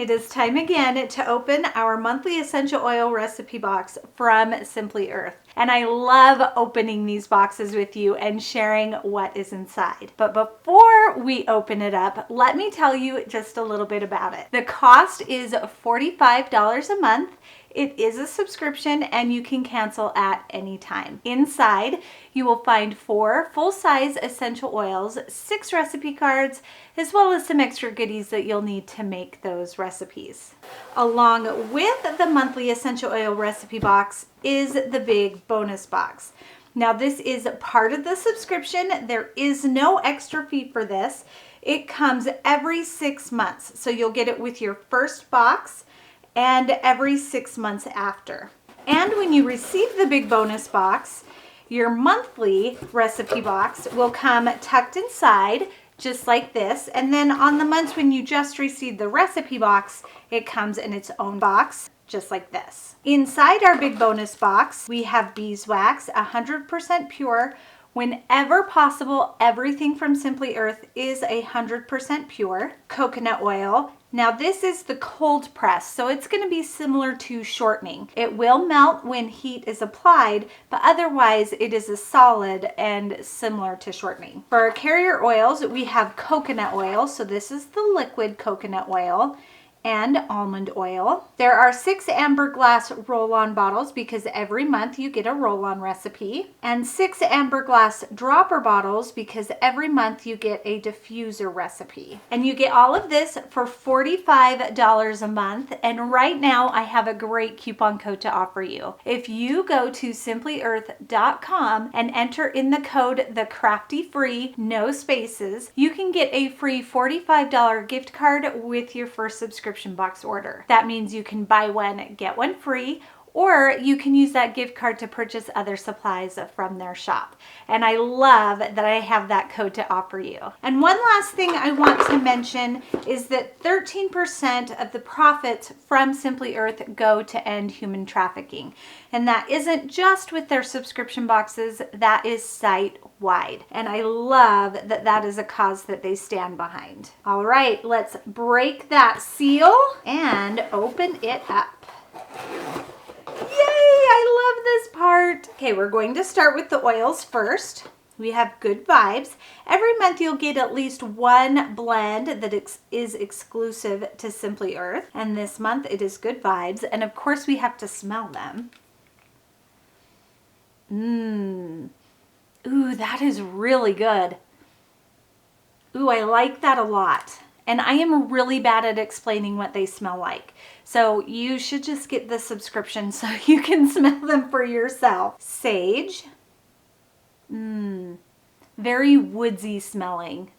It is time again to open our monthly essential oil recipe box from Simply Earth. And I love opening these boxes with you and sharing what is inside. But before we open it up, let me tell you just a little bit about it. The cost is $45 a month. It is a subscription and you can cancel at any time. Inside, you will find 4 full-size essential oils, 6 recipe cards, as well as some extra goodies that you'll need to make those recipes. Along with the monthly essential oil recipe box is the big bonus box. Now this is part of the subscription. There is no extra fee for this. It comes every 6 months. So you'll get it with your first box and every 6 months after. And when you receive the big bonus box, your monthly recipe box will come tucked inside just like this. And then on the months when you just receive the recipe box, it comes in its own box just like this. Inside our big bonus box, we have beeswax, 100% pure. Whenever possible, everything from Simply Earth is 100% pure. Coconut oil. Now this is the cold press, so it's going to be similar to shortening. It will melt when heat is applied, but otherwise it is a solid and similar to shortening. For our carrier oils, we have coconut oil, so this is the liquid coconut oil, and almond oil. There are 6 amber glass roll-on bottles because every month you get a roll-on recipe, and 6 amber glass dropper bottles because every month you get a diffuser recipe. And you get all of this for $45 a month, and right now I have a great coupon code to offer you. If you go to simplyearth.com and enter in the code the CRAFTY FREE, no spaces, you can get a free $45 gift card with your first subscription box order. That means you can buy one, get one free, or you can use that gift card to purchase other supplies from their shop. And I love that I have that code to offer you. And one last thing I want to mention is that 13% of the profits from Simply Earth go to end human trafficking. And that isn't just with their subscription boxes, that is site-wide. And I love that that is a cause that they stand behind. All right, let's break that seal and open it up. Yay, I love this part. Okay, we're going to start with the oils first. We have Good Vibes. Every month you'll get at least one blend that is exclusive to Simply Earth. And this month it is Good Vibes. And of course we have to smell them. Ooh, that is really good. Ooh, I like that a lot. And I am really bad at explaining what they smell like. So you should just get the subscription so you can smell them for yourself. Sage. Very woodsy smelling.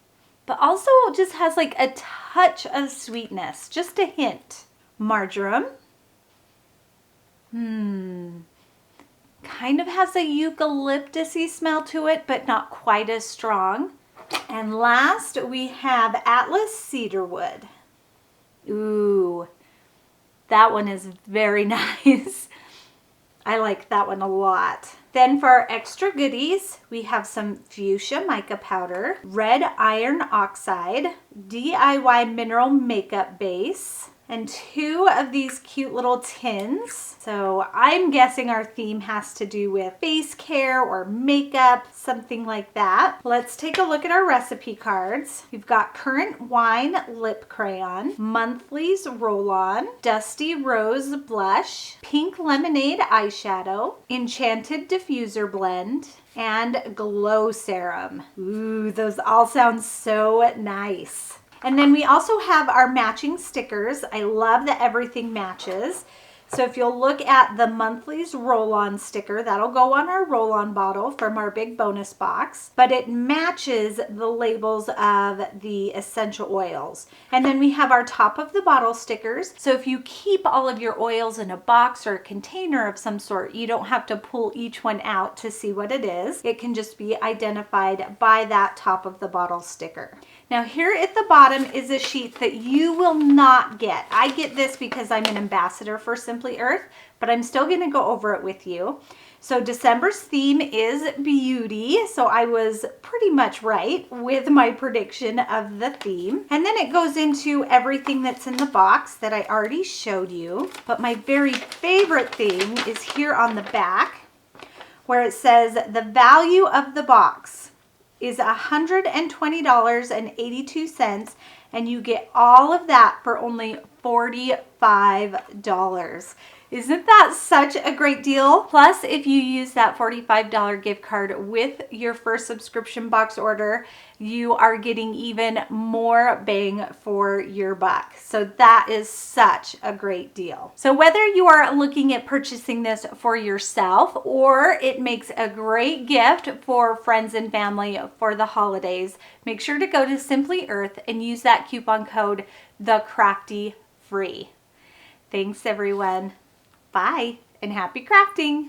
But also just has like a touch of sweetness. Just a hint. Marjoram. Kind of has a eucalyptus-y smell to it, but not quite as strong. And last, we have Atlas Cedarwood. Ooh, that one is very nice. I like that one a lot. Then for our extra goodies, we have some fuchsia mica powder, red iron oxide, DIY mineral makeup base, and 2 of these cute little tins. So I'm guessing our theme has to do with face care or makeup, something like that. Let's take a look at our recipe cards. We've got Currant Wine Lip Crayon, Monthly's Roll-On, Dusty Rose Blush, Pink Lemonade Eyeshadow, Enchanted Diffuser Blend, and Glow Serum. Ooh, those all sound so nice. And then we also have our matching stickers. I love that everything matches. So if you'll look at the monthly's roll-on sticker, that'll go on our roll-on bottle from our big bonus box, but it matches the labels of the essential oils. And then we have our top of the bottle stickers. So if you keep all of your oils in a box or a container of some sort, you don't have to pull each one out to see what it is. It can just be identified by that top of the bottle sticker. Now here at the bottom is a sheet that you will not get. I get this because I'm an ambassador for Simply Earth, but I'm still gonna go over it with you. So December's theme is beauty. So I was pretty much right with my prediction of the theme. And then it goes into everything that's in the box that I already showed you. But my very favorite thing is here on the back, where it says the value of the box is $120.82, and you get all of that for only $45. Isn't that such a great deal? Plus, if you use that $45 gift card with your first subscription box order, you are getting even more bang for your buck. So that is such a great deal. So whether you are looking at purchasing this for yourself or it makes a great gift for friends and family for the holidays, make sure to go to Simply Earth and use that coupon code CRAFTYFREE. Thanks everyone. Bye and happy crafting.